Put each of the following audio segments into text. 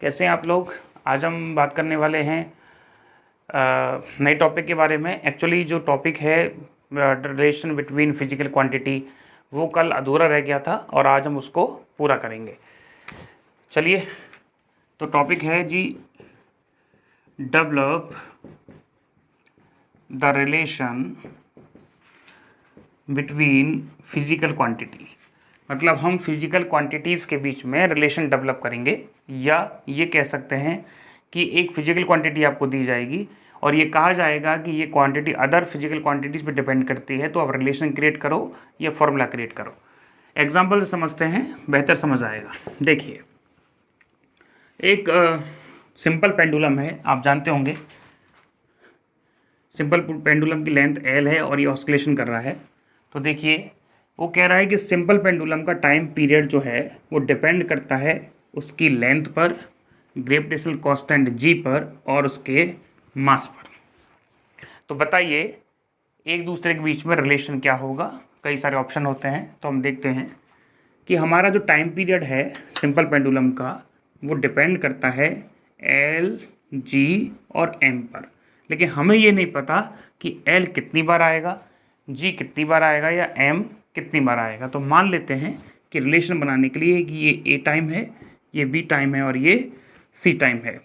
कैसे हैं आप लोग। आज हम बात करने वाले हैं नए टॉपिक के बारे में। एक्चुअली जो टॉपिक है रिलेशन बिटवीन फिजिकल क्वांटिटी वो कल अधूरा रह गया था और आज हम उसको पूरा करेंगे। चलिए, तो टॉपिक है जी develop the relation between physical quantity. मतलब हम फिजिकल क्वांटिटीज़ के बीच में रिलेशन डेवलप करेंगे, या ये कह सकते हैं कि एक फिजिकल क्वांटिटी आपको दी जाएगी और ये कहा जाएगा कि ये क्वांटिटी अदर फिजिकल क्वांटिटीज़ पे डिपेंड करती है, तो आप रिलेशन क्रिएट करो या फॉर्मूला क्रिएट करो। एग्जाम्पल से समझते हैं, बेहतर समझ आएगा। देखिए, एक सिंपल पेंडुलम है, आप जानते होंगे। सिंपल पेंडुलम की लेंथ L है और ये ऑस्किलेशन कर रहा है। तो देखिए, वो कह रहा है कि सिंपल पेंडुलम का टाइम पीरियड जो है वो डिपेंड करता है उसकी लेंथ पर, ग्रेविटेशनल कांस्टेंट g पर और उसके मास पर। तो बताइए एक दूसरे के बीच में रिलेशन क्या होगा। कई सारे ऑप्शन होते हैं, तो हम देखते हैं कि हमारा जो टाइम पीरियड है सिंपल पेंडुलम का वो डिपेंड करता है L, G और M पर। लेकिन हमें ये नहीं पता कि L कितनी बार आएगा, G कितनी बार आएगा या M कितनी बार आएगा। तो मान लेते हैं कि रिलेशन बनाने के लिए कि ये A टाइम है, ये B टाइम है और ये C टाइम है।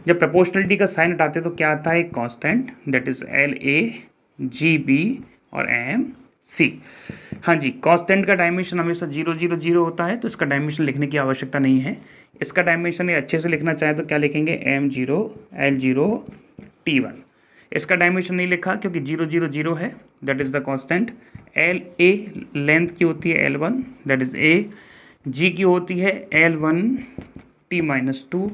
जब प्रोपोर्शनलिटी का साइन हटाते तो क्या आता है, एक constant, that is LA, GB और MC। हाँ जी, कांस्टेंट का डायमेंशन हमेशा 0 0 0 होता है, तो इसका डायमेंशन लिखने की आवश्यकता नहीं है। इसका डायमेंशन ये अच्छे से लिखना चाहे तो क्या लिखेंगे, M0 L0 T1। इसका डायमेंशन नहीं लिखा क्योंकि 0 0 0 है, that is the constant. LA length की होती है L1, that is A। G की होती है L1 T-2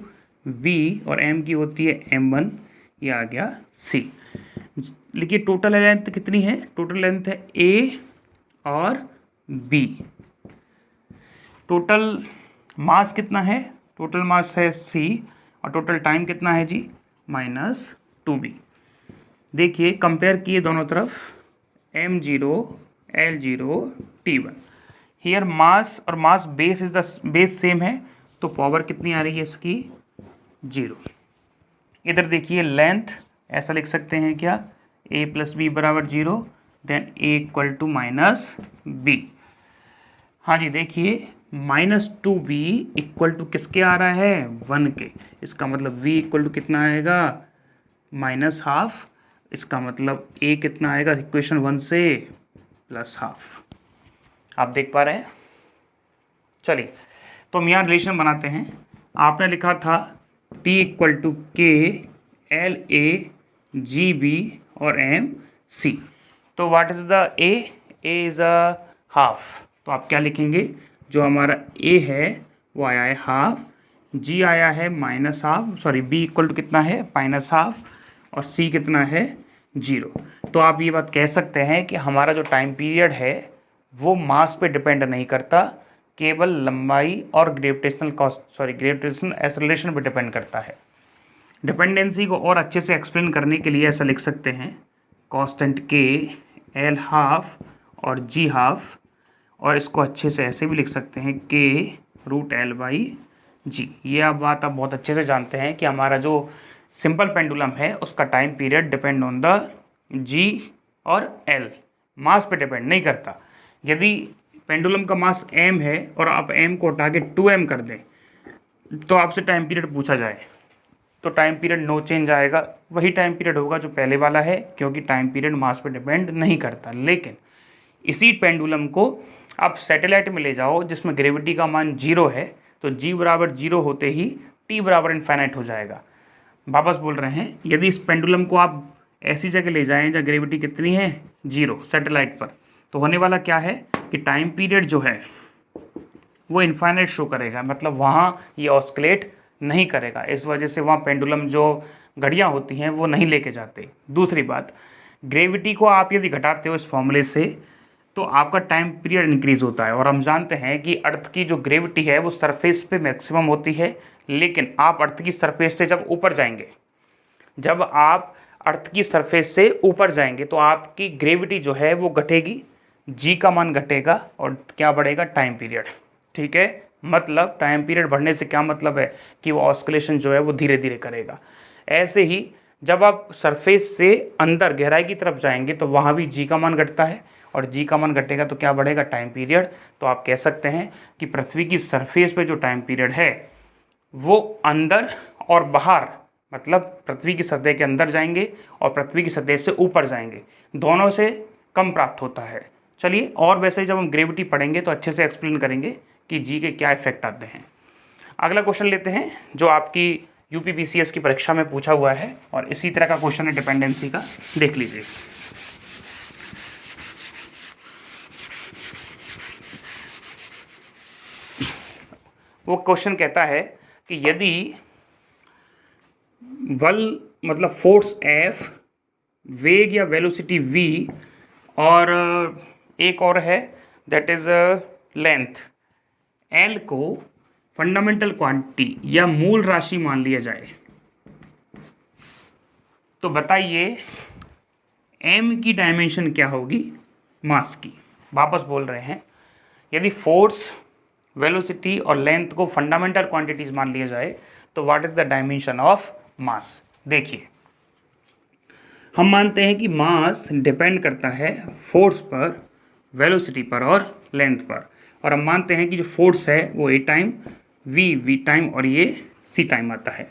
V और M की होती है M1, ये आ गया C। लिखिए टोटल लेंथ कितनी है, टोटल लेंथ है A और B। टोटल मास कितना है, टोटल मास है C और टोटल टाइम कितना है जी, -2B। देखिए कंपेयर किए दोनों तरफ, M0 L0 T1। Here mass और mass base is the base same है, तो पावर कितनी आ रही है इसकी, 0। इधर देखिए लेंथ ऐसा लिख सकते हैं क्या, A + B = 0, then A = -B। हाँ जी, देखिए -2B = किसके आ रहा है, 1 के। इसका मतलब V = कितना आएगा, -½ इसका मतलब A कितना आएगा इक्वेशन 1 से, +½ आप देख पा रहे हैं। चलिए, तो हम यहाँ रिलेशन बनाते हैं। आपने लिखा था T = K LA GB और MC। तो what is the A is ½ तो आप क्या लिखेंगे, जो हमारा A है वो आया है ½ G आया है -½ सॉरी B = कितना है, -½ और C कितना है, 0। तो आप ये बात कह सकते हैं कि हमारा जो टाइम पीरियड है वो मास पे डिपेंड नहीं करता, केवल लंबाई और ग्रेविटेशनल एक्सेलरेशन पे डिपेंड करता है। डिपेंडेंसी को और अच्छे से एक्सप्लेन करने के लिए ऐसा लिख सकते हैं, कांस्टेंट K L½ और G½ और इसको अच्छे से ऐसे भी लिख सकते हैं K√L/G। ये आप बहुत अच्छे से जानते हैं कि हमारा जो सिंपल पेंडुलम है उसका time period depend on the G और L, मास पे डिपेंड नहीं करता। यदि पेंडुलम का मास M है और आप M को उठा के 2M कर दें तो आपसे टाइम पीरियड पूछा जाए तो टाइम पीरियड नो चेंज आएगा, वही टाइम पीरियड होगा जो पहले वाला है, क्योंकि टाइम पीरियड मास पे डिपेंड नहीं करता। लेकिन इसी पेंडुलम को आप सैटेलाइट में ले जाओ जिसमें ग्रेविटी का मान 0 है, तो G = 0 होते ही T = इन्फाइनाइट हो जाएगा। वापस बोल रहे हैं, यदि इस पेंडुलम को आप ऐसी जगह ले जाएं जहाँ ग्रेविटी कितनी है, 0 सैटेलाइट पर, तो होने वाला क्या है कि टाइम पीरियड जो है वो इन्फाइनाइट शो करेगा, मतलब वहाँ ये ऑस्किलेट नहीं करेगा। इस वजह से वहाँ पेंडुलम जो घड़ियाँ होती हैं वो नहीं लेके जाते। दूसरी बात, ग्रेविटी को आप यदि घटाते हो इस फॉर्मूले से तो आपका टाइम पीरियड इंक्रीज होता है। और हम जानते हैं कि अर्थ की जो ग्रेविटी है वो सरफेस पे मैक्सिमम होती है, लेकिन आप अर्थ की सरफेस से जब आप अर्थ की सरफेस से ऊपर जाएंगे तो आपकी ग्रेविटी जो है वो घटेगी, G का मान घटेगा और क्या बढ़ेगा, टाइम पीरियड। ठीक है, मतलब टाइम पीरियड बढ़ने से क्या मतलब है कि वो ऑस्किलेशन जो है वो धीरे धीरे करेगा। ऐसे ही जब आप सरफेस से अंदर गहराई की तरफ जाएंगे तो वहाँ भी जी का मान घटता है, और जी का मान घटेगा तो क्या बढ़ेगा, टाइम पीरियड। तो आप कह सकते हैं कि पृथ्वी की सरफेस पे जो टाइम पीरियड है वो अंदर और बाहर, मतलब पृथ्वी की सतह के अंदर जाएंगे और पृथ्वी की सतह से ऊपर जाएंगे, दोनों से कम प्राप्त होता है। चलिए, और वैसे जब हम ग्रेविटी पढ़ेंगे तो अच्छे से एक्सप्लेन करेंगे कि जी के क्या इफेक्ट आते हैं। अगला क्वेश्चन लेते हैं जो आपकी यूपीपीसीएस की परीक्षा में पूछा हुआ है, और इसी तरह का क्वेश्चन है डिपेंडेंसी का, देख लीजिए। वो क्वेश्चन कहता है कि यदि बल मतलब फोर्स F, वेग या वेलोसिटी V, और एक और है दैट इज लेंथ L को फंडामेंटल क्वांटिटी या मूल राशि मान लिया जाए, तो बताइए m की डायमेंशन क्या होगी मास की। वापस बोल रहे हैं, यदि फोर्स, वेलोसिटी और लेंथ को फंडामेंटल क्वांटिटीज मान लिया जाए तो what is the dimension of mass. देखिए, हम मानते हैं कि मास डिपेंड करता है फोर्स पर, वेलोसिटी पर और लेंथ पर, और हम मानते हैं कि जो फोर्स है वो a टाइम, v टाइम और ये c टाइम आता है।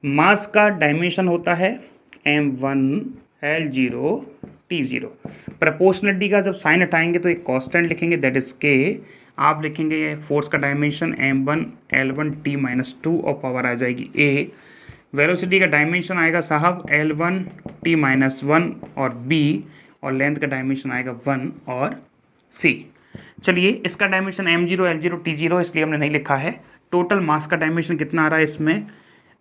मास का डायमेंशन होता है m1 L0 T0। प्रपोर्शनलिटी का जब साइन हटाएंगे तो एक कांस्टेंट लिखेंगे दैट इज k। आप लिखेंगे फोर्स का डायमेंशन m1 L1 T-2 और पावर आ जाएगी a। वेलोसिटी का डायमेंशन आएगा साहब L1 T-1 और b, और लेंथ का डायमेंशन आएगा 1 और c। चलिए, इसका डायमेंशन m0 L0 T0 इसलिए हमने नहीं लिखा है। टोटल मास का डायमेंशन कितना आ रहा है, इसमें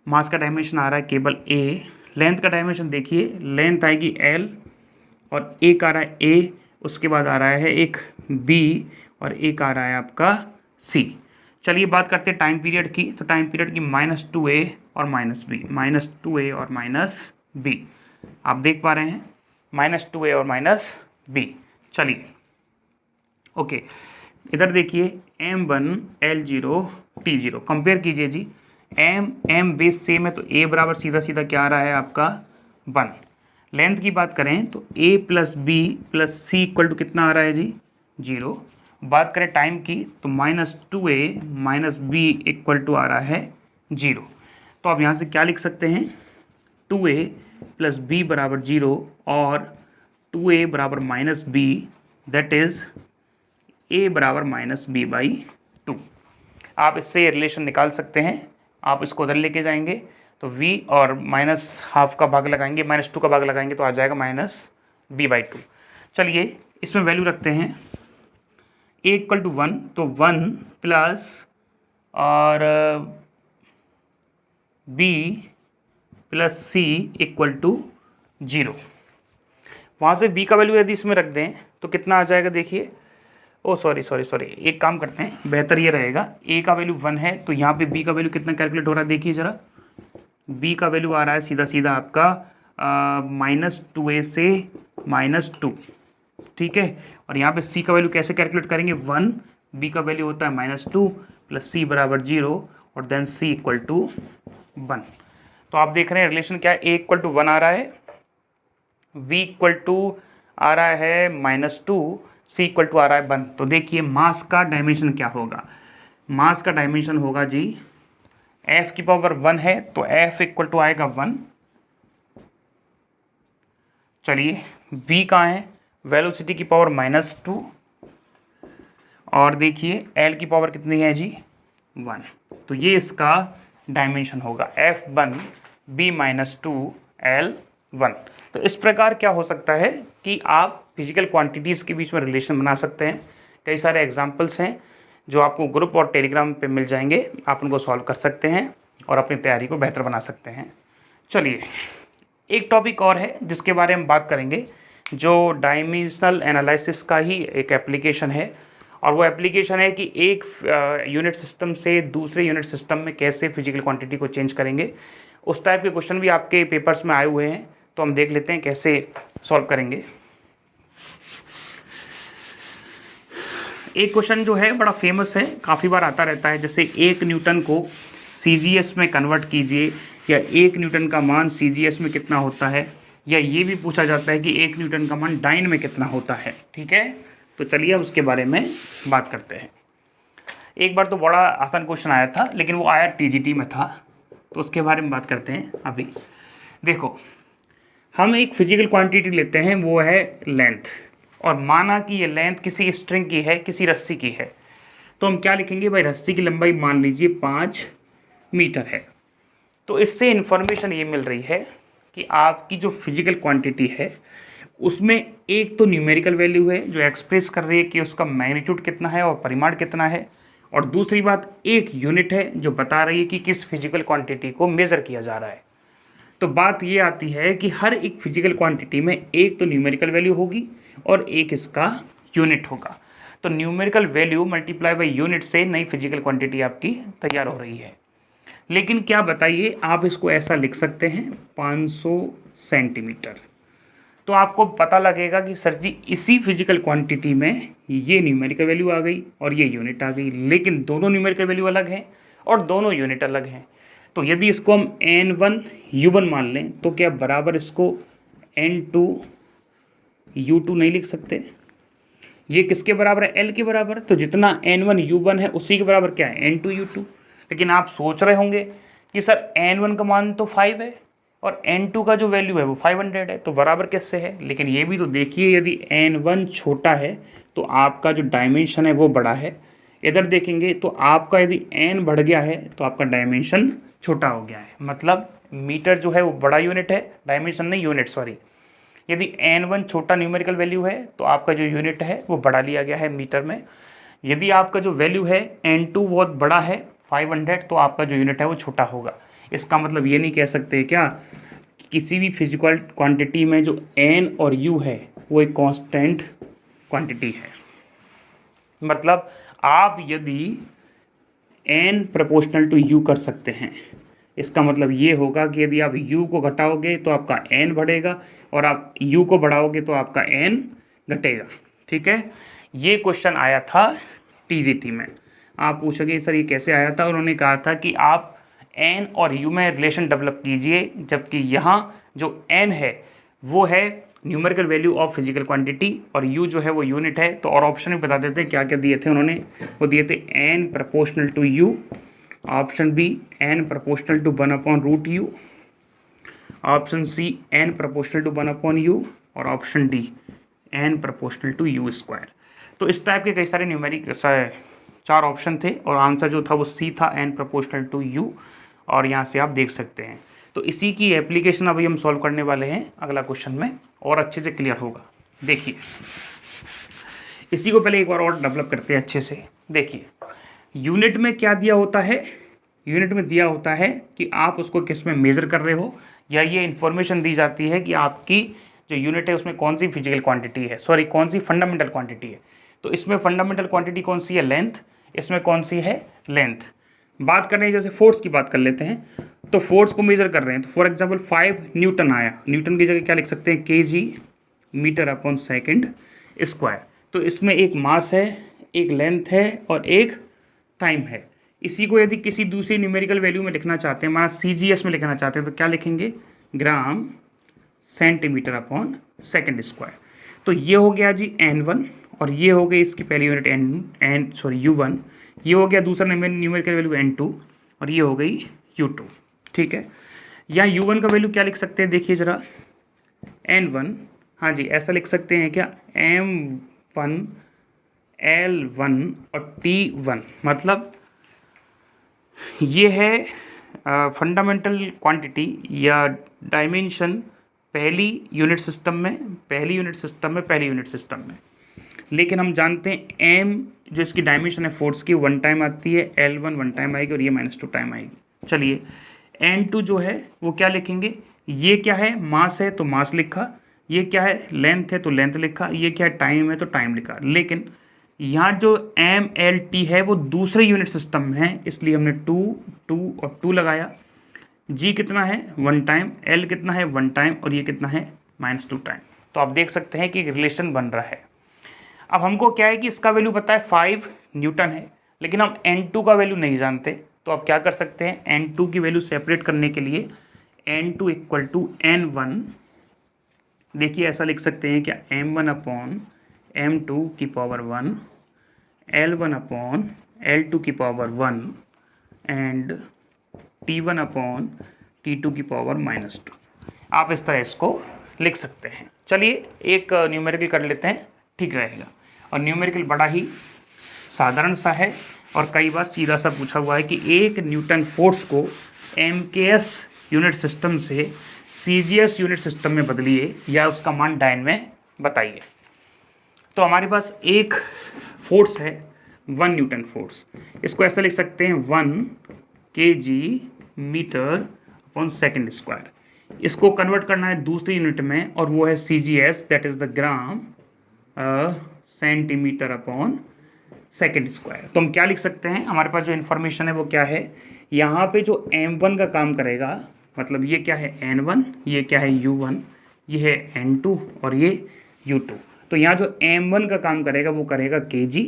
मास का डायमेंशन आ रहा है केवल a। लेंथ का डायमेंशन देखिए, लेंथ आएगी l और एक आ रहा है a, उसके बाद आ रहा है एक b और एक आ रहा है आपका c। चलिए बात करते हैं टाइम पीरियड की, तो टाइम पीरियड की -2a और -b, -2a और -b आप देख पा रहे हैं, -2a और -b। चलिए ओके, इधर देखिए m1 L0 T0 कंपेयर कीजिए जी। m बेस सेम है तो a बराबर सीधा सीधा क्या आ रहा है आपका 1। लेंथ की बात करें तो a plus b plus c equal to कितना आ रहा है जी 0। बात करें टाइम की तो -2a minus b equal to आ रहा है 0। तो आप यहाँ से क्या लिख सकते हैं, 2a प्लस b बराबर 0 और 2a बराबर -b, दैट इज a बराबर -b/2। आप इससे ये रिलेशन निकाल सकते हैं। आप इसको उधर लेके जाएंगे तो v और -½ का भाग लगाएंगे, -2 का भाग लगाएंगे तो आ जाएगा -b/2। चलिए इसमें वैल्यू रखते हैं, a इक्वल टू 1 तो 1 प्लस और b plus c equal to 0। वहाँ से b का वैल्यू यदि इसमें रख दें तो कितना आ जाएगा, देखिए सॉरी, एक काम करते हैं, बेहतर ये रहेगा, a का वैल्यू 1 है तो यहाँ पे b का वैल्यू कितना कैलकुलेट हो रहा है, देखिए ज़रा। b का वैल्यू आ रहा है सीधा सीधा आपका -2a से -2, ठीक है। और यहाँ पे c का वैल्यू कैसे कैलकुलेट करेंगे, 1, b का वैल्यू होता है -2 प्लस c बराबर 0 और देन c इक्वल टू 1। तो आप देख रहे हैं रिलेशन क्या है, a इक्वल टू 1 आ रहा है, v इक्वल टू आ रहा है -2, c इक्वल टू आ रहा है 1। तो देखिए मास का डायमेंशन क्या होगा, मास का डायमेंशन होगा जी f की पावर 1 है तो f इक्वल टू आएगा 1। चलिए v कहाँ है, वेलोसिटी की पावर -2, और देखिए l की पावर कितनी है जी 1, तो ये इसका डायमेंशन होगा f1 b -2 l1। तो इस प्रकार क्या हो सकता है कि आप फिजिकल क्वांटिटीज़ के बीच में रिलेशन बना सकते हैं। कई सारे एग्जांपल्स हैं जो आपको ग्रुप और टेलीग्राम पे मिल जाएंगे, आप उनको सॉल्व कर सकते हैं और अपनी तैयारी को बेहतर बना सकते हैं। चलिए एक टॉपिक और है जिसके बारे में बात करेंगे, जो डायमेंशनल एनालिसिस का ही एक एप्लीकेशन है, और वो एप्लीकेशन है कि एक यूनिट सिस्टम से दूसरे यूनिट सिस्टम में कैसे फिजिकल क्वांटिटी को चेंज करेंगे। उस टाइप के क्वेश्चन भी आपके पेपर्स में आए हुए हैं, तो हम देख लेते हैं कैसे सॉल्व करेंगे। एक क्वेश्चन जो है बड़ा फेमस है, काफ़ी बार आता रहता है, जैसे 1 न्यूटन को CGS में कन्वर्ट कीजिए, या 1 न्यूटन का मान CGS में कितना होता है, या ये भी पूछा जाता है कि 1 न्यूटन का मान डाइन में कितना होता है। ठीक है, तो चलिए अब उसके बारे में बात करते हैं। एक बार तो बड़ा आसान क्वेश्चन आया था, लेकिन वो आया TGT में था, तो उसके बारे में बात करते हैं अभी। देखो, हम एक फिजिकल क्वांटिटी लेते हैं, वो है लेंथ, और माना कि ये लेंथ किसी स्ट्रिंग की है, किसी रस्सी की है, तो हम क्या लिखेंगे भाई, रस्सी की लंबाई मान लीजिए 5 मीटर है। तो इससे इन्फॉर्मेशन ये मिल रही है कि आपकी जो फिजिकल क्वांटिटी है उसमें एक तो न्यूमेरिकल वैल्यू है जो एक्सप्रेस कर रही है कि उसका मैग्नीट्यूड कितना है और परिमाण कितना है, और दूसरी बात एक यूनिट है जो बता रही है कि किस फिजिकल क्वांटिटी को मेज़र किया जा रहा है। तो बात ये आती है कि हर एक फिजिकल क्वांटिटी में एक तो न्यूमेरिकल वैल्यू होगी और एक इसका यूनिट होगा। तो numerical value multiply by unit से नई फिजिकल क्वांटिटी आपकी तैयार हो रही है। लेकिन क्या बताइए, आप इसको ऐसा लिख सकते हैं 500 सेंटीमीटर, तो आपको पता लगेगा कि सर जी इसी फिजिकल क्वांटिटी में ये न्यूमेरिकल वैल्यू आ गई और ये यूनिट आ गई, लेकिन दोनों न्यूमेरिकल वैल्यू अलग हैं और दोनों यूनिट अलग हैं। तो यदि इसको हम N1 U1 मान लें तो क्या बराबर इसको N2 U2 नहीं लिख सकते? ये किसके बराबर है? L के बराबर। तो जितना N1 U1 है उसी के बराबर क्या है? N2 U2। लेकिन आप सोच रहे होंगे कि सर N1 का मान तो 5 है और N2 का जो वैल्यू है वो 500 है, तो बराबर कैसे है? लेकिन ये भी तो देखिए, यदि N1 छोटा है तो आपका जो डायमेंशन है वो बड़ा है। इधर देखेंगे तो आपका यदि N बढ़ गया है तो आपका डायमेंशन छोटा हो गया है। मतलब मीटर जो है वो बड़ा यूनिट है, डायमेंशन नहीं यूनिट, सॉरी। यदि N1 छोटा न्यूमेरिकल वैल्यू है तो आपका जो यूनिट है वो बड़ा लिया गया है मीटर में। यदि आपका जो वैल्यू है N2 बहुत बड़ा है 500, तो आपका जो यूनिट है वो छोटा होगा। इसका मतलब ये नहीं कह सकते क्या कि किसी भी फिजिकल क्वांटिटी में जो N और U है वो एक कांस्टेंट क्वांटिटी है। मतलब आप यदि N प्रोपोर्शनल टू U कर सकते हैं, इसका मतलब ये होगा कि यदि आप U को घटाओगे तो आपका N बढ़ेगा और आप U को बढ़ाओगे तो आपका N घटेगा। ठीक है, ये क्वेश्चन आया था TGT में। आप पूछोगे सर ये कैसे आया था? उन्होंने कहा था कि आप N और U में रिलेशन डेवलप कीजिए, जबकि यहाँ जो N है वो है numerical value of physical quantity और U जो है वो यूनिट है। तो और ऑप्शन में बता देते हैं क्या क्या दिए थे उन्होंने। वो दिए थे N proportional to U, option B N proportional to 1/√U, option C N proportional to 1/U और option D N proportional to U²। तो इस टाइप के कई सारे न्यूमेरिक 4 ऑप्शन थे और आंसर जो था वो सी था, N प्रोपोर्शनल टू U। और यहाँ से आप देख सकते हैं। तो इसी की एप्लीकेशन अभी हम सॉल्व करने वाले हैं अगला क्वेश्चन में, और अच्छे से क्लियर होगा। देखिए, इसी को पहले एक बार और डेवलप करते हैं अच्छे से। देखिए, यूनिट में क्या दिया होता है? यूनिट में दिया होता है कि आप उसको किस में मेज़र कर रहे हो, या ये इन्फॉर्मेशन दी जाती है कि आपकी जो यूनिट है उसमें कौन सी फिजिकल क्वांटिटी है, सॉरी कौन सी फंडामेंटल क्वांटिटी है। तो इसमें फंडामेंटल क्वांटिटी कौन सी है? लेंथ। इसमें कौन सी है? लेंथ। बात कर रहे हैं, जैसे फोर्स की बात कर लेते हैं, तो फोर्स को मेजर कर रहे हैं। तो फॉर एग्जांपल 5 न्यूटन आया, न्यूटन की जगह क्या लिख सकते हैं? kg metre per second square. तो इसमें एक मास है, एक लेंथ है और एक टाइम है। इसी को यदि किसी दूसरी न्यूमेरिकल वैल्यू में लिखना चाहते हैं, माना CGS में लिखना चाहते हैं, तो क्या लिखेंगे? ग्राम सेंटीमीटर/सेकंड स्क्वायर। तो ये हो गया जी N1 और ये हो गई इसकी पहली यूनिट U1। ये हो गया दूसरा न्यूमेरिकल वैल्यू N2 और ये हो गई U2। ठीक है, यहाँ U1 का वैल्यू क्या लिख सकते हैं? देखिए ज़रा, N1, हाँ जी ऐसा लिख सकते हैं क्या? M1 L1 और T1। मतलब ये है फंडामेंटल क्वांटिटी या डायमेंशन पहली यूनिट सिस्टम में। लेकिन हम जानते हैं M जो इसकी डायमेंशन है फोर्स की 1 टाइम आती है, L1 1 टाइम आएगी और ये -2 टाइम आएगी। चलिए, N2 जो है वो क्या लिखेंगे? ये क्या है? मास है तो मास लिखा, ये क्या है? लेंथ है तो लेंथ लिखा, ये क्या है? टाइम है तो टाइम लिखा। लेकिन यहाँ जो MLT है वो दूसरे यूनिट सिस्टम में है, इसलिए हमने 2 2 और 2 लगाया। G कितना है? 1 टाइम, L कितना है? 1 टाइम और ये कितना है? -2 टाइम। तो आप देख सकते हैं कि रिलेशन बन रहा है। अब हमको क्या है कि इसका वैल्यू पता है 5 न्यूटन है, लेकिन हम N2 का वैल्यू नहीं जानते, तो आप क्या कर सकते हैं, N2 की वैल्यू सेपरेट करने के लिए N2 इक्वल टू N1, देखिए ऐसा लिख सकते हैं क्या, M1 अपॉन M2 की पावर 1, L1 अपॉन L2 की power 1 and T1 upon T2 की पावर -2। आप इस तरह इसको लिख सकते हैं। चलिए एक न्यूमेरिकल कर लेते हैं, ठीक रहेगा। और न्यूमेरिकल बड़ा ही साधारण सा है और कई बार सीधा सा पूछा हुआ है कि एक न्यूटन फोर्स को MKS यूनिट सिस्टम से CGS यूनिट सिस्टम में बदलिए या उसका मान डायन में बताइए। तो हमारे पास एक फोर्स है 1 न्यूटन फोर्स, इसको ऐसा लिख सकते हैं 1 kg metre upon second square. इसको कन्वर्ट करना है दूसरी यूनिट में और वो है CGS, that is the gram centimetre upon second square. तो हम क्या लिख सकते हैं, हमारे पास जो इन्फॉर्मेशन है वो क्या है, यहाँ पे जो M1 का काम करेगा, मतलब ये क्या है N1, ये क्या है U1, ये है N2 और ये U2। तो यहाँ जो M1 का काम करेगा वो करेगा kg,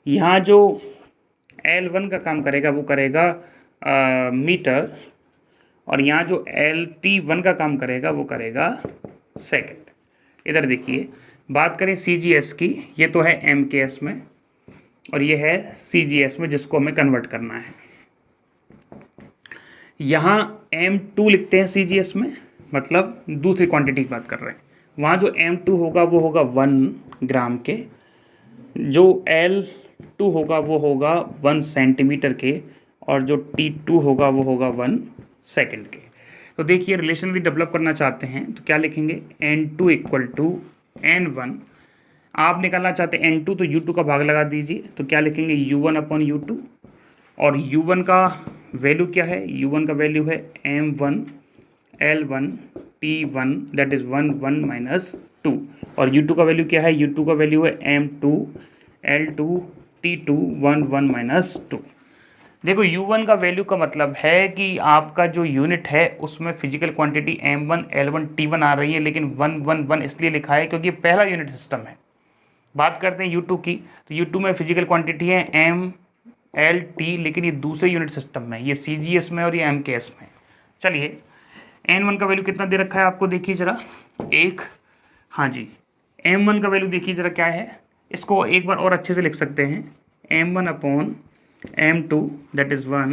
यहाँ जो L1 का काम करेगा वो करेगा मीटर, और यहाँ जो LT1 का काम करेगा वो करेगा सेकंड। इधर देखिए, बात करें CGS की, ये तो है MKS में और ये है CGS में जिसको हमें कन्वर्ट करना है। यहाँ M2 लिखते हैं CGS में, मतलब दूसरी क्वांटिटी की बात कर रहे हैं। वहाँ जो M2 होगा वो होगा 1 ग्राम के, जो L2 होगा वो होगा 1 सेंटीमीटर के, और जो T2 होगा वो होगा 1 सेकेंड के। तो देखिए रिलेशन भी डेवलप करना चाहते हैं तो क्या लिखेंगे, N2 इक्वल टू N1, आप निकालना चाहते हैं N2 तो U2 का भाग लगा दीजिए, तो क्या लिखेंगे U1 अपॉन U2, और U1 का वैल्यू क्या है, U1 का वैल्यू है M1 L1 T1 that is 1 1 minus 2, और U2 का वैल्यू क्या है, U2 का वैल्यू है M2 L2 T2 1 1 माइनस 2। देखो U1 का वैल्यू का मतलब है कि आपका जो यूनिट है उसमें physical quantity M1 L1 T1 आ रही है, लेकिन 1 1 1 इसलिए लिखा है क्योंकि पहला यूनिट सिस्टम है। बात करते हैं U2 की, तो U2 में फिजिकल क्वांटिटी है M L T, लेकिन ये दूसरे यूनिट सिस्टम में, ये CGS में और ये MKS में। चलिए N1 का वैल्यू कितना दे रखा है आपको, देखिए जरा एक, हाँ जी M1 का वैल्यू देखिए जरा क्या है, इसको एक बार और अच्छे से लिख सकते हैं, M1 upon M2 that is 1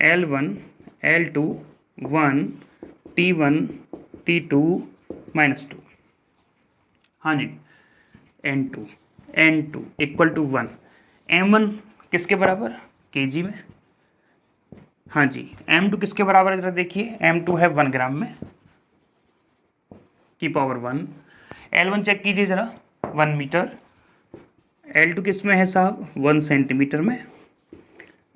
L1 L2 1 T1 T2 -2, हाँ जी N2 इक्वल टू 1, M1 किसके बराबर, kg में, हाँ जी M2 किसके बराबर है जरा देखिए, M2 है 1 ग्राम में की पावर 1, L1 चेक कीजिए जरा 1 मीटर, L2 किस में है साहब 1 सेंटीमीटर में,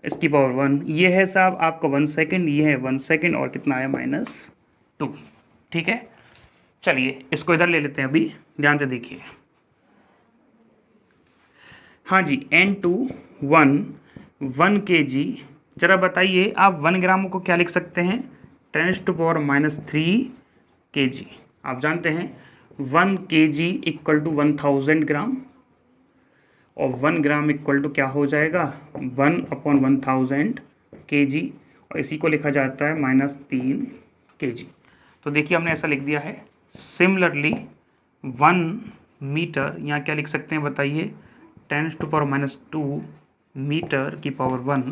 इसकी पावर 1, ये है साहब आपका 1 सेकेंड, ये है 1 सेकेंड और कितना है -2, ठीक है। चलिए इसको इधर ले लेते हैं, अभी ध्यान से देखिए, हाँ जी N2 1 kg, जरा बताइए आप 1 ग्राम को क्या लिख सकते हैं, 10⁻³ kg। आप जानते हैं 1 kg इक्वल टू 1000 ग्राम, और 1 ग्राम इक्वल टू क्या हो जाएगा 1/1000 kg, और इसी को लिखा जाता है -3 kg। तो देखिए हमने ऐसा लिख दिया है। सिमिलरली 1 मीटर यहाँ क्या लिख सकते हैं बताइए, 10⁻² मीटर की पावर 1,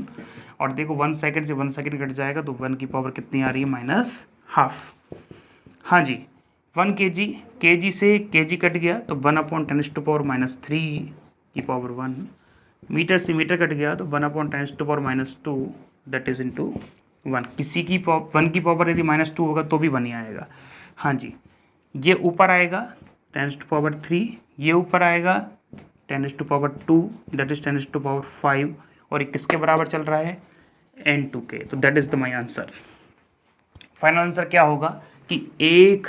और देखो 1 सेकेंड से 1 सेकेंड कट जाएगा तो 1 की पावर कितनी आ रही है -½ हाँ जी 1 kg से kg कट गया तो 1/10⁻³ की पावर 1, मीटर से मीटर कट गया तो 1/10⁻² दैट इज इंटू 1। किसी की 1 की पावर यदि -2 होगा तो भी 1 ही आएगा, हाँ जी ये ऊपर आएगा 10⁻³, ये ऊपर आएगा 10⁻² दैट इज 10⁻5, और ये किसके बराबर चल रहा है N2 के। तो that is the my answer. Final answer क्या होगा कि 1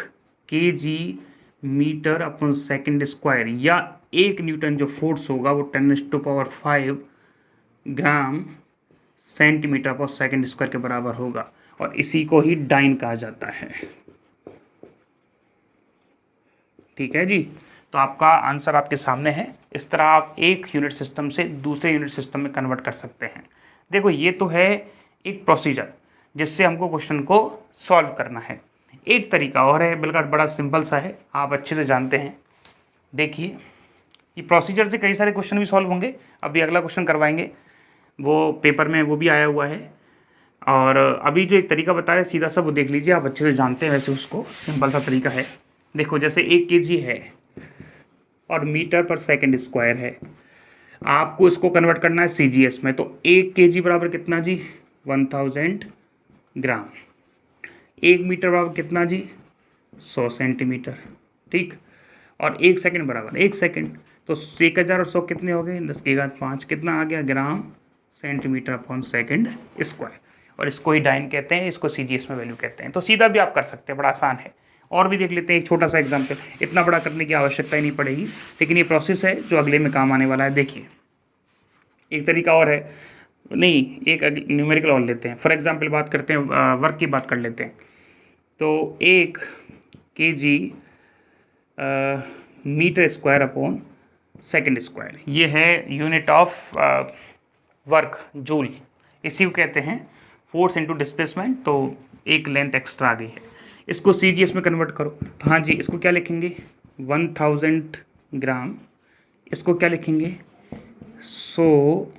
kg metre upon second square, या 1 न्यूटन जो फोर्स होगा वो 10⁻5 gram centimetre upon second square के बराबर होगा, और इसी को ही डाइन कहा जाता है। ठीक है जी, तो आपका आंसर आपके सामने है। इस तरह आप एक यूनिट सिस्टम से दूसरे यूनिट सिस्टम में कन्वर्ट कर सकते हैं। देखो ये तो है एक प्रोसीजर जिससे हमको क्वेश्चन को सॉल्व करना है। एक तरीका और है, बिल्कुल बड़ा सिंपल सा है, आप अच्छे से जानते हैं। देखिए ये प्रोसीजर से कई सारे क्वेश्चन भी सॉल्व होंगे। अभी अगला क्वेश्चन करवाएंगे, वो पेपर में वो भी आया हुआ है। और अभी जो एक तरीका बता रहे सीधा सा वो देख लीजिए, आप अच्छे से जानते हैं वैसे उसको, सिंपल सा तरीका है। देखो जैसे 1 kg है और मीटर पर सेकंड स्क्वायर है, आपको इसको कन्वर्ट करना है CGS में। तो 1 kg बराबर कितना जी, 1000 ग्राम। 1 मीटर बराबर कितना जी, 100 सेंटीमीटर, ठीक। और 1 सेकंड बराबर 1 सेकंड, तो 1000 और 100 कितने हो गए, 10 की घात 5, कितना आ गया, ग्राम सेंटीमीटर अपॉन सेकंड स्क्वायर। और इसको ही डाइन कहते हैं, इसको CGS में वैल्यू कहते हैं। तो सीधा भी आप कर सकते हैं, बड़ा आसान है। और भी देख लेते हैं एक छोटा सा एग्जाम्पल, इतना बड़ा करने की आवश्यकता ही नहीं पड़ेगी, लेकिन ये प्रोसेस है जो अगले में काम आने वाला है। देखिए एक तरीका और है, नहीं एक न्यूमेरिकल और लेते हैं। फॉर एग्जाम्पल बात करते हैं, वर्क की बात कर लेते हैं। तो 1 kg metre square upon second square, ये है यूनिट ऑफ वर्क, जूल। इसी को कहते हैं फोर्स इनटू डिस्प्लेसमेंट। तो एक लेंथ एक्स्ट्रा आ गई है, इसको CGS में कन्वर्ट करो। तो हाँ जी, इसको क्या लिखेंगे, 1000 ग्राम। इसको क्या लिखेंगे, 100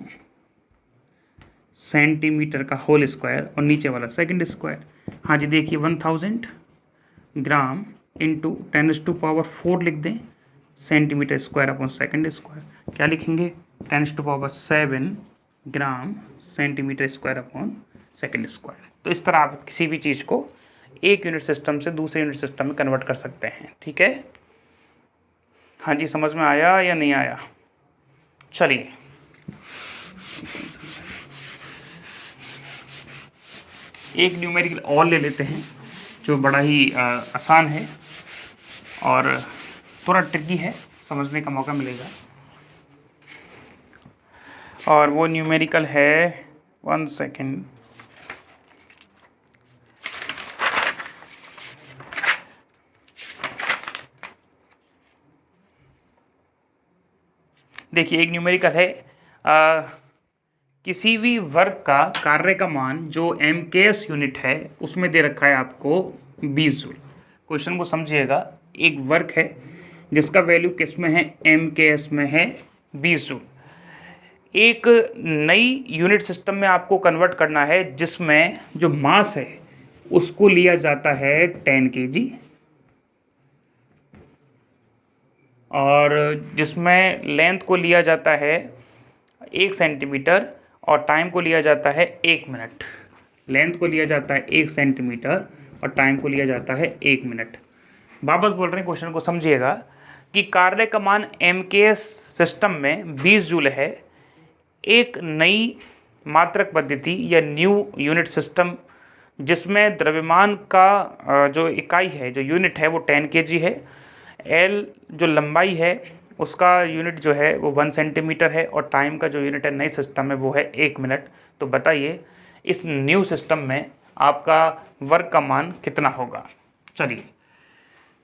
सेंटीमीटर का होल स्क्वायर, और नीचे वाला सेकंड स्क्वायर। हाँ जी देखिए 1000 ग्राम इंटू 10⁴ लिख दें, centimetre square upon second square. क्या लिखेंगे, 10⁷ gram centimetre square upon second square. तो इस तरह आप किसी भी चीज़ को एक यूनिट सिस्टम से दूसरे यूनिट सिस्टम में कन्वर्ट कर सकते हैं, ठीक है। हाँ जी समझ में आया या नहीं आया, चलिए एक न्यूमेरिकल और ले लेते हैं जो बड़ा ही आसान है और थोड़ा ट्रिकी है, समझने का मौका मिलेगा। और वो न्यूमेरिकल है, 1 सेकेंड, देखिए एक न्यूमेरिकल है, किसी भी वर्क का कार्य का मान जो MKS यूनिट है उसमें दे रखा है आपको 20 जूल। क्वेश्चन को समझिएगा, एक वर्क है जिसका वैल्यू किस में है, MKS में है 20 जूल। एक नई यूनिट सिस्टम में आपको कन्वर्ट करना है जिसमें जो मास है उसको लिया जाता है 10 kg, और जिसमें लेंथ को लिया जाता है 1 सेंटीमीटर और टाइम को लिया जाता है 1 मिनट। लेंथ को लिया जाता है 1 सेंटीमीटर और टाइम को लिया जाता है 1 मिनट। वापस बोल रहे हैं, क्वेश्चन को समझिएगा कि कार्य का मान MKS सिस्टम में 20 जूल है। एक नई मात्रक पद्धति या न्यू यूनिट सिस्टम जिसमें द्रव्यमान का जो इकाई है, जो यूनिट है वो 10 kg है। L जो लंबाई है उसका यूनिट जो है वो 1 सेंटीमीटर है, और टाइम का जो यूनिट है नई सिस्टम में वो है 1 मिनट। तो बताइए इस न्यू सिस्टम में आपका वर्क का मान कितना होगा। चलिए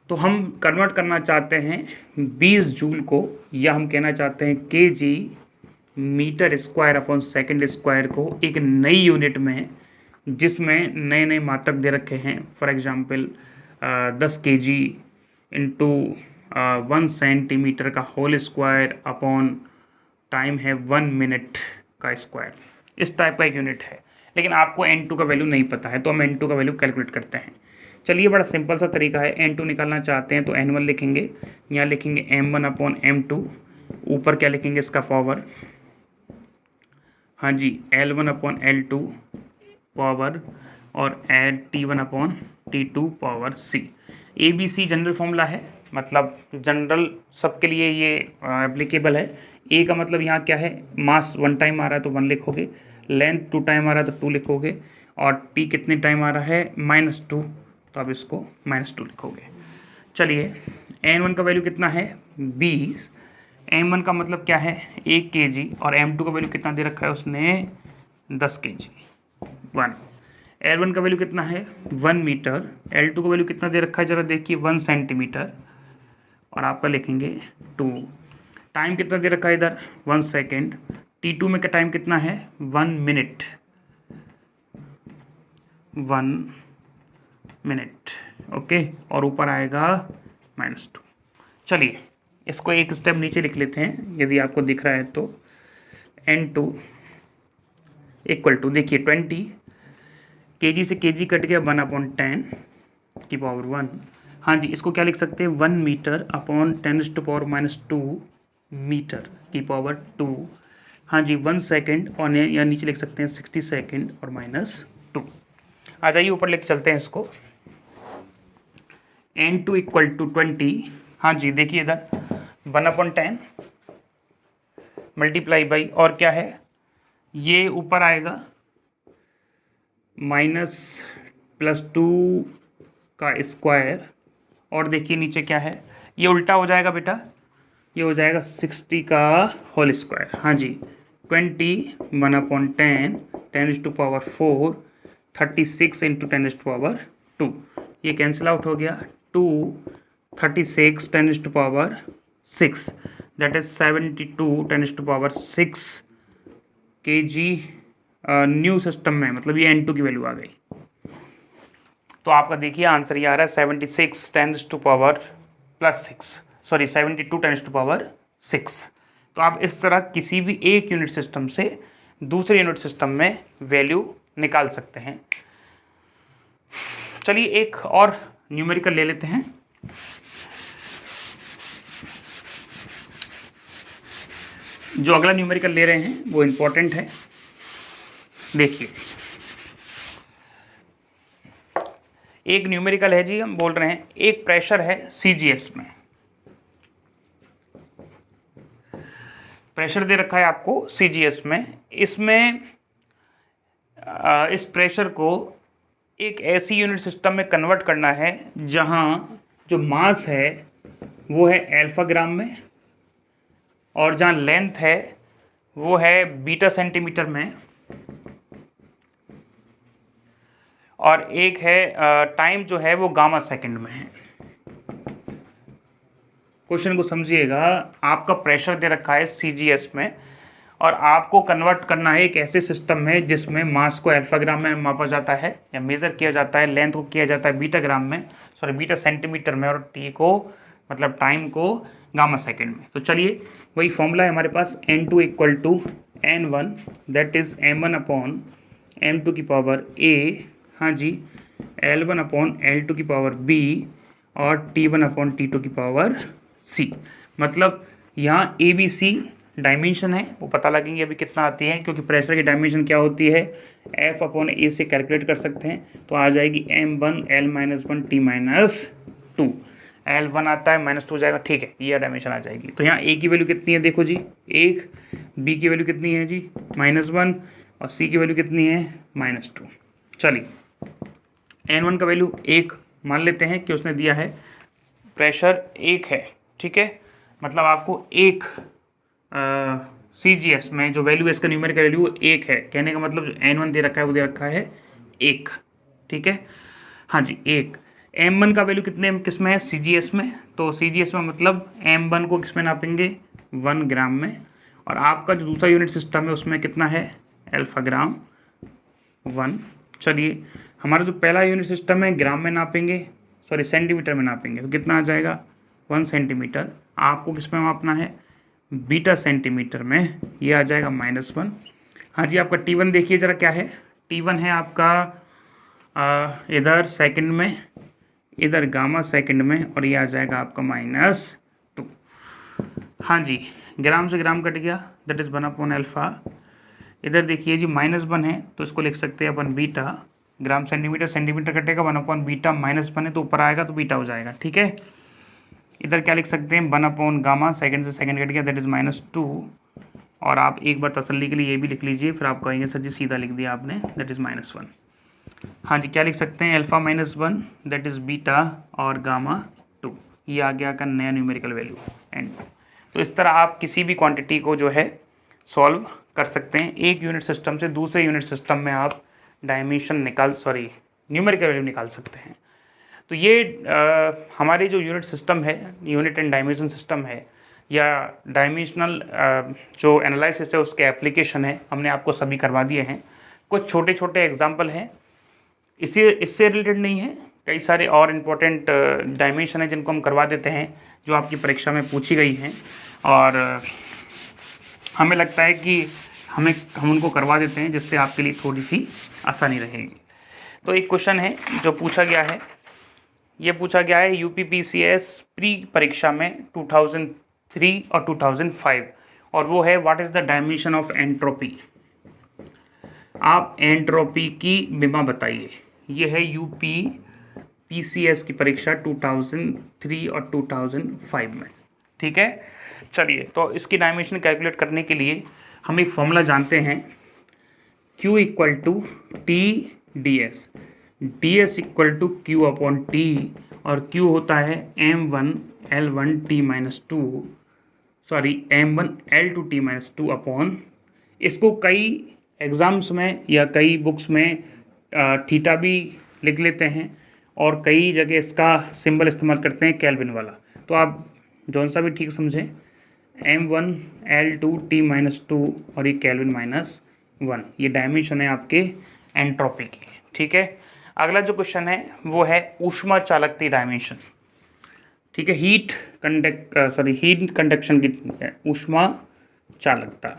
तो हम कन्वर्ट करना चाहते हैं 20 जूल को, या हम कहना चाहते हैं kg metre square upon second square को एक नई यूनिट में जिसमें नए नए मात्रक दे रखे हैं। For example 10 kg into 1 centimetre का होल स्क्वायर अपॉन टाइम है 1 मिनट का स्क्वायर। इस टाइप का एक यूनिट है, लेकिन आपको N2 का वैल्यू नहीं पता है, तो हम N2 का वैल्यू कैलकुलेट करते हैं। चलिए बड़ा सिंपल सा तरीका है, N2 निकालना चाहते हैं तो N1 लिखेंगे, यहाँ लिखेंगे M1 अपॉन M2, ऊपर क्या लिखेंगे इसका पावर, हाँ जी L1 अपॉन L2 पावर, और एड T1 upon T2 power C। ABC general formula है, मतलब जनरल सबके लिए ये एप्लीकेबल है। A का मतलब यहाँ क्या है, मास 1 टाइम आ रहा है तो 1 लिखोगे, लेंथ 2 टाइम आ रहा है तो 2 लिखोगे, और T कितने टाइम आ रहा है -2, तो आप इसको -2 लिखोगे। चलिए N1 का वैल्यू कितना है 20, M1 का मतलब क्या है 1 kg, और M2 का वैल्यू कितना दे रखा है उसने 10 kg 1। L1 का वैल्यू कितना है 1 मीटर, L2 का वैल्यू कितना दे रखा है जरा देखिए 1 सेंटीमीटर, और आपका लिखेंगे 2। टाइम कितना दे रखा है इधर 1 सेकेंड। T2 में का टाइम कितना है 1 मिनट, 1 मिनट। ओके, और ऊपर आएगा -2। चलिए इसको एक स्टेप नीचे लिख लेते हैं यदि आपको दिख रहा है तो। N2 इक्वल टू, देखिए 20 kg से kg कट गया 1/10 की पावर 1। हाँ जी, इसको क्या लिख सकते हैं 1 मीटर अपॉन 10⁻²मीटर की पावर 2। हाँ जी, 1 सेकेंड, और या नीचे लिख सकते हैं 60 सेकेंड और -2। आ जाइए ऊपर लेके चलते हैं इसको। N2 equal to 20। हाँ जी, देखिए इधर 1/10 मल्टीप्लाई बाई, और क्या है ये ऊपर आएगा -+2 का स्क्वायर, और देखिए नीचे क्या है, ये उल्टा हो जाएगा बेटा, ये हो जाएगा 60 का होल स्क्वायर। हाँ जी, 20 1/10 10⁻⁴ 36 × 10⁻²। ये कैंसिल आउट हो गया, 2 36 10⁻6 that is 72 10⁻6 kg new system में, मतलब ये N2 की वैल्यू आ गई। तो आपका देखिए आंसर ये आ रहा है 76 10⁻6, सॉरी 72 10⁻6। तो आप इस तरह किसी भी एक यूनिट सिस्टम से दूसरे यूनिट सिस्टम में वैल्यू निकाल सकते हैं। चलिए एक और न्यूमेरिकल ले लेते हैं। जो अगला न्यूमेरिकल ले रहे हैं वो इंपॉर्टेंट है। देखिए एक न्यूमेरिकल है जी, हम बोल रहे हैं एक प्रेशर है CGS में, प्रेशर दे रखा है आपको CGS में। इसमें इस प्रेशर को एक ऐसी यूनिट सिस्टम में कन्वर्ट करना है जहां जो मास है वो है अल्फा ग्राम में, और जहां लेंथ है वो है बीटा सेंटीमीटर में, और एक है टाइम जो है वो गामा सेकंड में है। क्वेश्चन को समझिएगा, आपका प्रेशर दे रखा है CGS में और आपको कन्वर्ट करना है एक ऐसे सिस्टम में जिसमें मास को अल्फा ग्राम में मापा जाता है या मेज़र किया जाता है, लेंथ को किया जाता है बीटा ग्राम में, सॉरी बीटा सेंटीमीटर में, और टी को मतलब टाइम को गामा सेकंड में। तो चलिए वही फॉर्मूला है हमारे पास, N2 equal to N1 that is M1/M2 की पावर A, हाँ जी, L1/L2 की पावर B और T1/T2 की पावर C। मतलब यहाँ ABC डायमेंशन है, वो पता लगेंगे अभी कितना आती है, क्योंकि प्रेशर की डायमेंशन क्या होती है F/A से कैलकुलेट कर सकते हैं। तो आ जाएगी M1 L-1 T-2, L1 आता है -2 हो जाएगा, ठीक है, ये डायमेंशन आ जाएगी। तो यहाँ A की वैल्यू कितनी है देखो जी 1, B की वैल्यू कितनी है जी -1 और C की वैल्यू कितनी है -2। चलिए N1 का वैल्यू 1 मान लेते हैं कि उसने दिया है, प्रेशर 1 है, ठीक है, मतलब आपको एक CGS में जो वैल्यू है इसका न्यूमेरिकल वैल्यू 1 है, कहने का मतलब जो N1 दे रखा है वो दे रखा है 1, ठीक है, हाँ जी 1। M1 का वैल्यू कितने किस में है CGS में, तो CGS में मतलब M1 को किस में नापेंगे 1 ग्राम में, और आपका जो दूसरा यूनिट सिस्टम है उसमें कितना है अल्फा ग्राम 1। चलिए हमारा जो पहला यूनिट सिस्टम है ग्राम में नापेंगे, सॉरी सेंटीमीटर में नापेंगे, तो कितना आ जाएगा 1 सेंटीमीटर। आपको किस में मापना है बीटा सेंटीमीटर में, ये आ जाएगा -1। हाँ जी, आपका T1 देखिए ज़रा क्या है, T1 है आपका इधर सेकंड में, इधर गामा सेकंड में, और ये आ जाएगा आपका -2। हाँ जी, ग्राम से ग्राम कट गया, दैट इज़ 1/अल्फ़ा। इधर देखिए जी -1 है तो इसको लिख सकते हैं अपन बीटा, ग्राम सेंटीमीटर सेंटीमीटर कटेगा 1/बीटा, -1 है तो ऊपर आएगा तो बीटा हो जाएगा, ठीक है। इधर क्या लिख सकते हैं 1 गामा, सेकंड से सेकंड कट गया दैट इज़ -2, और आप एक बार तसल्ली के लिए ये भी लिख लीजिए, फिर आप कहेंगे सर जी सीधा लिख दिया आपने, दैट इज़ -1। हाँ जी, क्या लिख सकते हैं अल्फ़ा -1 दैट इज़ बीटा और गामा 2, ये आ गया का नया न्यूमेरिकल वैल्यू N2। तो इस तरह आप किसी भी क्वांटिटी को जो है सॉल्व कर सकते हैं, एक यूनिट सिस्टम से दूसरे यूनिट सिस्टम में आप डायमेंशन न्यूमेरिकल वैल्यू निकाल सकते हैं। तो ये हमारे जो यूनिट सिस्टम है, यूनिट एंड डायमेंशन सिस्टम है या डायमेंशनल जो एनालिसिस है उसके एप्लीकेशन है, हमने आपको सभी करवा दिए हैं। कुछ छोटे छोटे एग्जाम्पल हैं, इससे रिलेटेड नहीं है, कई सारे और इम्पोर्टेंट डायमेंशन है जिनको हम करवा देते हैं जो आपकी परीक्षा में पूछी गई हैं, और हमें लगता है कि हम उनको करवा देते हैं जिससे आपके लिए थोड़ी सी आसानी रहेगी। तो एक क्वेश्चन है जो पूछा गया है, ये पूछा गया है यूपीपीसीएस प्री परीक्षा में 2003 और 2005, और वो है what is the dimension of entropy. आप एंट्रोपी की बिमा बताइए। ये है यूपीपीसीएस की परीक्षा 2003 और 2005 में, ठीक है। चलिए, तो इसकी डायमेंशन कैलकुलेट करने के लिए हम एक फॉर्मूला जानते हैं, Q equal to T D S, D S equal to Q upon T, और Q होता है m1 L2 t-2 अपॉन, इसको कई एग्ज़ाम्स में या कई बुक्स में थीटा भी लिख लेते हैं और कई जगह इसका सिंबल इस्तेमाल करते हैं केल्विन वाला, तो आप जौन सा भी ठीक समझें, m1 L2 t-2 और ये केल्विन -1, ये डायमेंशन है आपके एंट्रोपी की, ठीक है। अगला जो क्वेश्चन है वो है ऊष्मा चालकता डायमेंशन, ठीक है, हीट कंडक्शन की ऊष्मा चालकता।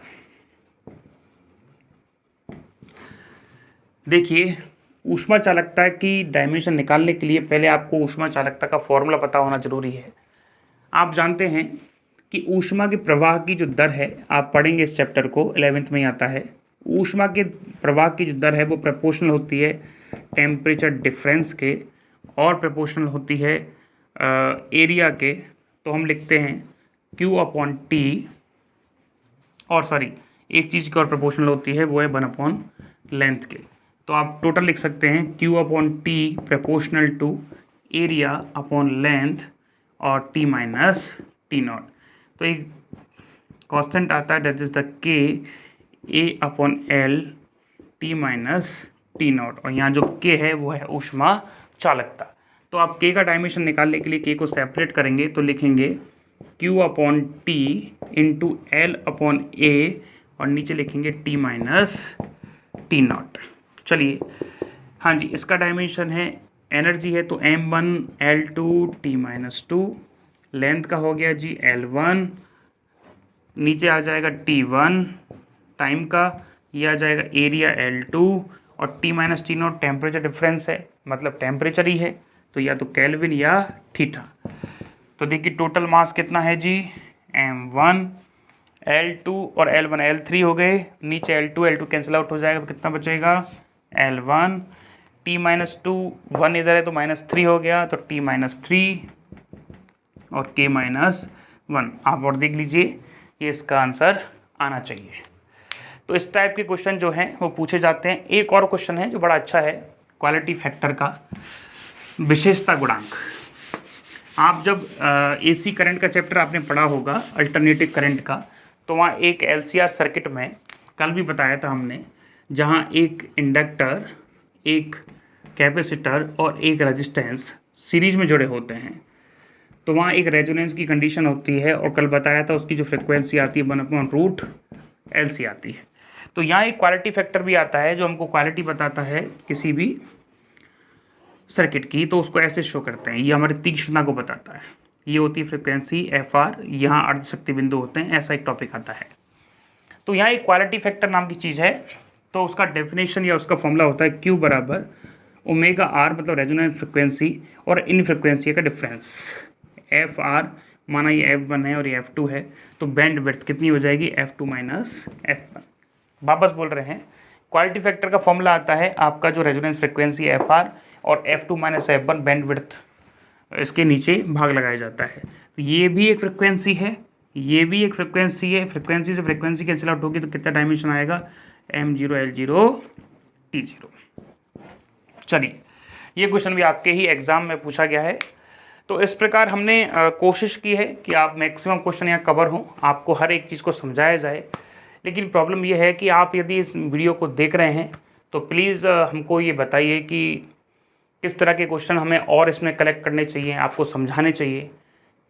देखिए, ऊष्मा चालकता की डायमेंशन निकालने के लिए पहले आपको ऊष्मा चालकता का फॉर्मूला पता होना जरूरी है। आप जानते हैं कि ऊष्मा के प्रवाह की जो दर है, आप पढ़ेंगे इस चैप्टर को, 11th में आता है, ऊष्मा के प्रवाह की जो दर है वो प्रोपोर्शनल होती है टेम्परेचर डिफरेंस के और प्रोपोर्शनल होती है एरिया के। तो हम लिखते हैं Q अपॉन टी, और सॉरी एक चीज़ की और प्रोपोर्शनल होती है वो है 1 अपॉन लेंथ के। तो आप टोटल लिख सकते हैं Q upon T proportional to area upon length और T माइनस टी नॉट। तो एक कांस्टेंट आता है that is the K A upon L T minus T naught, और यहाँ जो K है वो है ऊष्मा चालकता। तो आप K का डायमेंशन निकालने के लिए K को सेपरेट करेंगे तो लिखेंगे Q upon T into L upon A, और नीचे लिखेंगे T माइनस टी नॉट। चलिए, हाँ जी, इसका डायमेंशन है, एनर्जी है तो m1 L2 t-2, लेंथ का हो गया जी L1, नीचे आ जाएगा T1 टाइम का, ये आ जाएगा एरिया L2, और T minus T not temperature difference है, मतलब टेम्परेचर ही है, तो या तो केल्विन या थीटा। तो देखिए टोटल मास कितना है जी, m1 L2 और L1 L3 हो गए, नीचे L2 कैंसिल आउट हो जाएगा तो कितना बचेगा L1, T-2 1 इधर है तो -3 हो गया, तो T-3 और K-1। आप और देख लीजिए, ये इसका आंसर आना चाहिए। तो इस टाइप के क्वेश्चन जो हैं वो पूछे जाते हैं। एक और क्वेश्चन है जो बड़ा अच्छा है, क्वालिटी फैक्टर का विशेषता गुणांक। आप जब AC करंट का चैप्टर आपने पढ़ा होगा, अल्टरनेटिव करंट का, तो वहाँ एक LCR सर्किट में कल भी बताया था हमने, जहाँ एक इंडक्टर, एक कैपेसिटर और एक रेजिस्टेंस सीरीज में जुड़े होते हैं, तो वहाँ एक रेजोनेंस की कंडीशन होती है, और कल बताया था उसकी जो फ्रिक्वेंसी आती है 1/√LC आती है। तो यहाँ एक क्वालिटी फैक्टर भी आता है जो हमको क्वालिटी बताता है किसी भी सर्किट की, तो उसको ऐसे शो करते हैं, ये हमारी तीक्ष्णता को बताता है, ये होती है फ्रिक्वेंसी FR, यहाँ अर्धशक्ति बिंदु होते हैं, ऐसा एक टॉपिक आता है। तो यहाँ एक क्वालिटी फैक्टर नाम की चीज़ है, तो उसका डेफिनेशन या उसका फॉर्मूला होता है Q बराबर ω/R, मतलब रेजोनेंस फ्रिक्वेंसी और इन फ्रिक्वेंसी का डिफरेंस। FR माना ये F1 है और ये F2 है, तो बैंड विड्थ कितनी हो जाएगी, F2 माइनस F1। वापस बोल रहे हैं, क्वालिटी फैक्टर का फॉर्मूला आता है आपका जो रेजोनेंस फ्रिक्वेंसी FR और F2 minus F1 band width, इसके नीचे भाग लगाया जाता है। तो ये भी एक फ्रिक्वेंसी है, ये भी एक फ्रिक्वेंसी है, फ्रिक्वेंसी से फ्रिक्वेंसी कैंसिल आउट होगी तो कितना डायमेंशन आएगा, m0 L0 T0। चलिए, ये क्वेश्चन भी आपके ही एग्जाम में पूछा गया है। तो इस प्रकार हमने कोशिश की है कि आप मैक्सिमम क्वेश्चन यहाँ कवर हों, आपको हर एक चीज़ को समझाया जाए। लेकिन प्रॉब्लम ये है कि आप यदि इस वीडियो को देख रहे हैं तो प्लीज़ हमको ये बताइए कि किस तरह के क्वेश्चन हमें और इसमें कलेक्ट करने चाहिए, आपको समझाने चाहिए।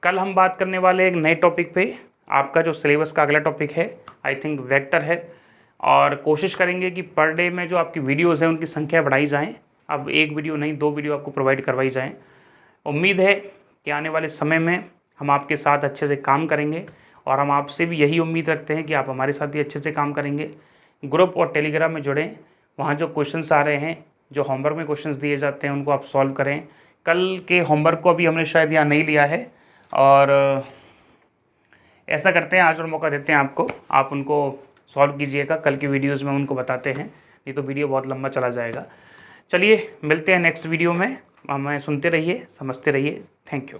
कल हम बात करने वाले एक नए टॉपिक पे, आपका जो सिलेबस का अगला टॉपिक है आई थिंक वेक्टर है, और कोशिश करेंगे कि पर डे में जो आपकी वीडियोज़ हैं उनकी संख्या बढ़ाई जाएँ। अब एक वीडियो नहीं, 2 वीडियो आपको प्रोवाइड करवाई जाएँ। उम्मीद है कि आने वाले समय में हम आपके साथ अच्छे से काम करेंगे, और हम आपसे भी यही उम्मीद रखते हैं कि आप हमारे साथ भी अच्छे से काम करेंगे। ग्रुप और टेलीग्राम में जुड़ें, वहाँ जो क्वेश्चंस आ रहे हैं, जो होमवर्क में क्वेश्चंस दिए जाते हैं, उनको आप सॉल्व करें। कल के होमवर्क को अभी हमने शायद यहाँ नहीं लिया है, और ऐसा करते हैं आज और मौका देते हैं आपको, आप उनको सॉल्व कीजिएगा। कल की वीडियोज़ में उनको बताते हैं, नहीं तो वीडियो बहुत लंबा चला जाएगा। चलिए मिलते हैं नेक्स्ट वीडियो में, हमें सुनते रहिए, समझते रहिए। Thank you.